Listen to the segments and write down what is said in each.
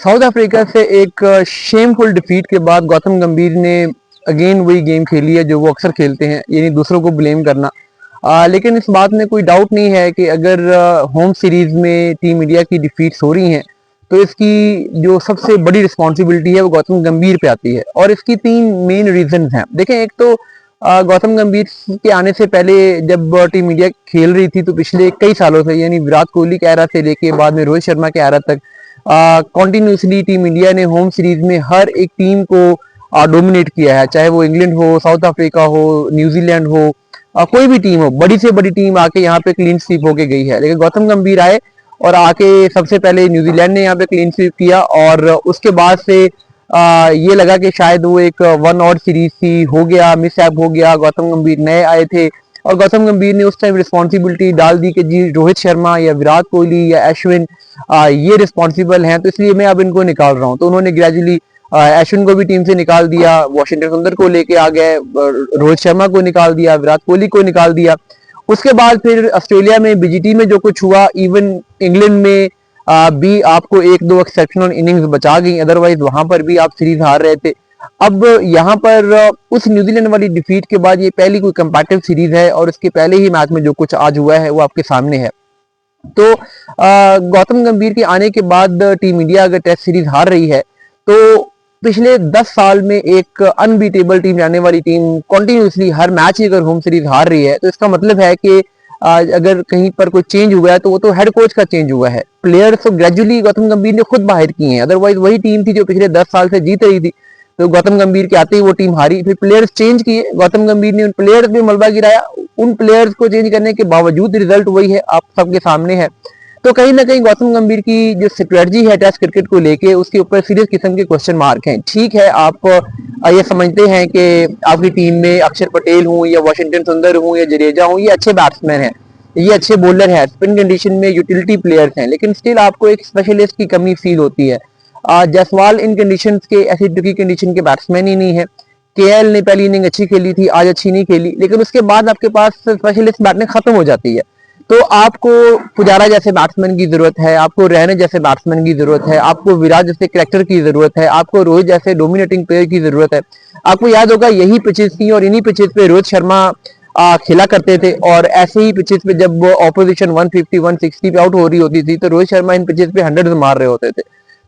South Africa से एक shameful defeat के बाद गौतम गंभीर ने अगेन वही गेम खेली है जो वो अक्सर खेलते हैं, यानी दूसरों को ब्लेम करना। लेकिन इस बात में कोई डाउट नहीं है कि अगर होम सीरीज में टीम इंडिया की डिफीट्स हो रही हैं तो इसकी जो सबसे बड़ी रिस्पॉन्सिबिलिटी है वो गौतम गंभीर पे आती है। और इसकी तीन मेन रीजन हैं। देखें, एक तो गौतम गंभीर के आने से पहले जब टीम इंडिया खेल रही थी तो पिछले कई सालों से, यानी विराट कोहली के एरा से लेके बाद में रोहित शर्मा के एरा तक कॉन्टिन्यूसली टीम इंडिया ने होम सीरीज में हर एक टीम को डोमिनेट किया है, चाहे वो इंग्लैंड हो, साउथ अफ्रीका हो, न्यूजीलैंड हो, कोई भी टीम हो, बड़ी से बड़ी टीम आके यहाँ पे क्लीन स्वीप होके गई है। लेकिन गौतम गंभीर आए और आके सबसे पहले न्यूजीलैंड ने यहाँ पे क्लीन स्वीप किया और उसके बाद से ये लगा कि शायद वो एक वन आउट सीरीज थी, हो गया, मिसहैप हो गया। गौतम गंभीर नए आए थे और गौतम गंभीर ने उस टाइम रिस्पॉन्सिबिलिटी डाल दी कि जी रोहित शर्मा या विराट कोहली या अश्विन ये रिस्पॉन्सिबल हैं, तो इसलिए मैं अब इनको निकाल रहा हूँ। तो उन्होंने ग्रेजुअली अश्विन को भी टीम से निकाल दिया, वाशिंगटन सुंदर को लेके आ गए, रोहित शर्मा को निकाल दिया, विराट कोहली को निकाल दिया। उसके बाद फिर ऑस्ट्रेलिया में बीजीटी में जो कुछ हुआ, इवन इंग्लैंड में भी आपको एक दो एक्सेप्शनल इनिंग्स बचा गई, अदरवाइज वहां पर भी आप सीरीज हार रहे थे। अब यहाँ पर उस न्यूजीलैंड वाली डिफीट के बाद ये पहली कोई कंपैटिटिव सीरीज है और इसके पहले ही मैच में जो कुछ आज हुआ है वो आपके सामने है। तो गौतम गंभीर के आने के बाद टीम इंडिया अगर टेस्ट सीरीज हार रही है तो पिछले 10 साल में एक अनबीटेबल टीम जाने वाली टीम कॉन्टिन्यूसली हर मैच ही अगर होम सीरीज हार रही है तो इसका मतलब है कि अगर कहीं पर कोई चेंज हुआ है तो वो तो हेड कोच का चेंज हुआ है। प्लेयर्स तो ग्रेजुअली गौतम गंभीर ने खुद बाहर किए हैं, अदरवाइज वही टीम थी जो पिछले 10 साल से जीत रही थी। तो गौतम गंभीर के आते ही वो टीम हारी, फिर प्लेयर्स चेंज किए, गौतम गंभीर ने उन प्लेयर्स में मलबा गिराया, उन प्लेयर्स को चेंज करने के बावजूद रिजल्ट वही है, आप सबके सामने है। तो कहीं ना कहीं गौतम गंभीर की जो स्ट्रेटजी है टेस्ट क्रिकेट को लेके, उसके ऊपर सीरियस किस्म के क्वेश्चन मार्क हैं। ठीक है, आप ये समझते हैं कि आपकी टीम में अक्षर पटेल हूँ या वाशिंगटन सुंदर हूँ या जडेजा हूँ, ये अच्छे बैट्समैन हैं, ये अच्छे बॉलर हैं, स्पिन कंडीशन में यूटिलिटी प्लेयर्स हैं, लेकिन स्टिल आपको एक स्पेशलिस्ट की कमी फील होती है। जायसवाल इन कंडीशंस के, ऐसी ट्रिकी कंडीशन के बैट्समैन ही नहीं है। केएल ने पहली इनिंग अच्छी खेली थी, आज अच्छी नहीं खेली, लेकिन उसके बाद आपके पास स्पेशलिस्ट बैटिंग खत्म हो जाती है। तो आपको पुजारा जैसे बैट्समैन की जरूरत है, आपको रैना जैसे बैट्समैन की जरूरत है, आपको विराट जैसे कैरेक्टर की जरूरत है, आपको रोहित जैसे डोमिनेटिंग प्लेयर की जरूरत है। आपको याद होगा यही पिचेस थी और इन्हीं पिचेस पे रोहित शर्मा खेला करते थे और ऐसे ही पिचेस पे जब ऑपोजिशन 150 160 पे आउट हो रही होती थी तो रोहित शर्मा इन पिचेस पे 100 मार रहे होते थे।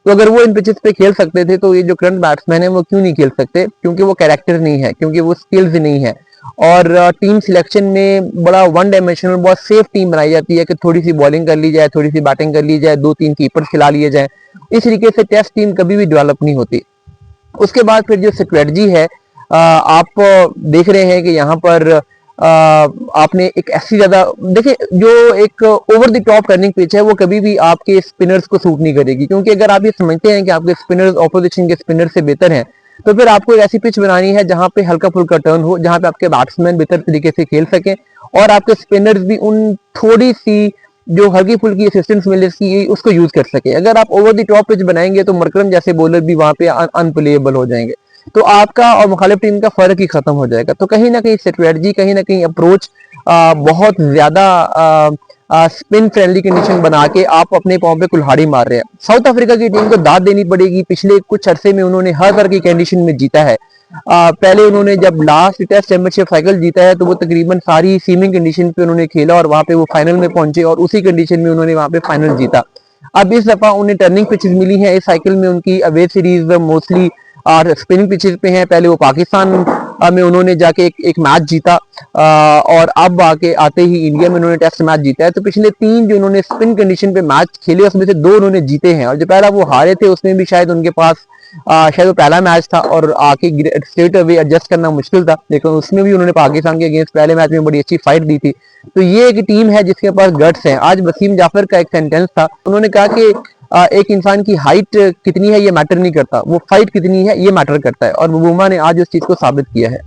तो अगर वो इन पिचेस पे खेल सकते थे तो ये जो करंट बैट्समैन है वो क्यों नहीं खेल सकते? क्योंकि वो कैरेक्टर नहीं है, क्योंकि वो स्किल्स नहीं है। और टीम सिलेक्शन में बड़ा वन डायमेंशनल, बहुत सेफ टीम बनाई जाती है कि थोड़ी सी बॉलिंग कर ली जाए, थोड़ी सी बैटिंग कर ली जाए, 2-3 कीपर खिला लिए जाए। इस तरीके से टेस्ट टीम कभी भी डेवलप नहीं होती। उसके बाद फिर जो स्ट्रेटजी है, आप देख रहे हैं कि यहाँ पर आपने एक ऐसी ज्यादा देखिए, जो एक over the top turning pitch है वो कभी भी आपके स्पिनर्स को सूट नहीं करेगी, क्योंकि अगर आप ये समझते हैं कि आपके स्पिनर्स ऑपोजिशन के स्पिनर से बेहतर हैं तो फिर आपको एक ऐसी पिच बनानी है जहां पे हल्का फुल्का टर्न हो, जहां पे आपके बैट्समैन बेहतर तरीके से खेल सकें और आपके स्पिनर्स भी उन थोड़ी सी जो हल्की फुल्की असिस्टेंस मिले उसको यूज कर सके। अगर आप ओवर द टॉप पिच बनाएंगे तो मरकरम जैसे बॉलर भी वहां पे अनप्लेएबल हो जाएंगे, तो आपका और मुखालिफ टीम का फर्क ही खत्म हो जाएगा। तो कहीं ना कहीं स्ट्रेटजी, कहीं ना कहीं अप्रोच बहुत ज्यादा स्पिन फ्रेंडली कंडीशन बना के आप अपने पांव पे कुल्हाड़ी मार रहे हैं। साउथ अफ्रीका की टीम को दाद देनी पड़ेगी, पिछले कुछ अरसे में उन्होंने हर तरह की कंडीशन में जीता है। पहले उन्होंने जब लास्ट टेस्ट चैंपियनशिप साइकिल जीता है तो वो तकरीबन सारी सीमिंग कंडीशन पे उन्होंने खेला और वहां पे वो फाइनल में पहुंचे और उसी कंडीशन में उन्होंने वहां पे फाइनल जीता। अब इस दफा उन्हें टर्निंग पिचेस मिली हैं, इस साइकिल में उनकी अवे सीरीज मोस्टली और स्पिनिंग पिचेस पे हैं। पहले वो पाकिस्तान में उन्होंने जाके एक मैच जीता और अब आते ही इंडिया में उन्होंने टेस्ट मैच जीता है। तो पिछले 3 जो उन्होंने स्पिन कंडीशन पे मैच खेले उसमें से 2 उन्होंने जीते हैं और जो पहला वो हारे थे उसमें भी शायद उनके पास शायद वो पहला मैच था और आके स्ट्रेट अवे एडजस्ट करना मुश्किल था, लेकिन उसमें भी उन्होंने पाकिस्तान के अगेंस्ट पहले मैच में बड़ी अच्छी फाइट दी थी। तो ये एक टीम है जिसके पास गट्स हैं। आज वसीम जाफर का एक सेंटेंस था, उन्होंने कहा कि एक इंसान की हाइट कितनी है ये मैटर नहीं करता, वो फाइट कितनी है ये मैटर करता है, और बुमा ने आज उस चीज को साबित किया है।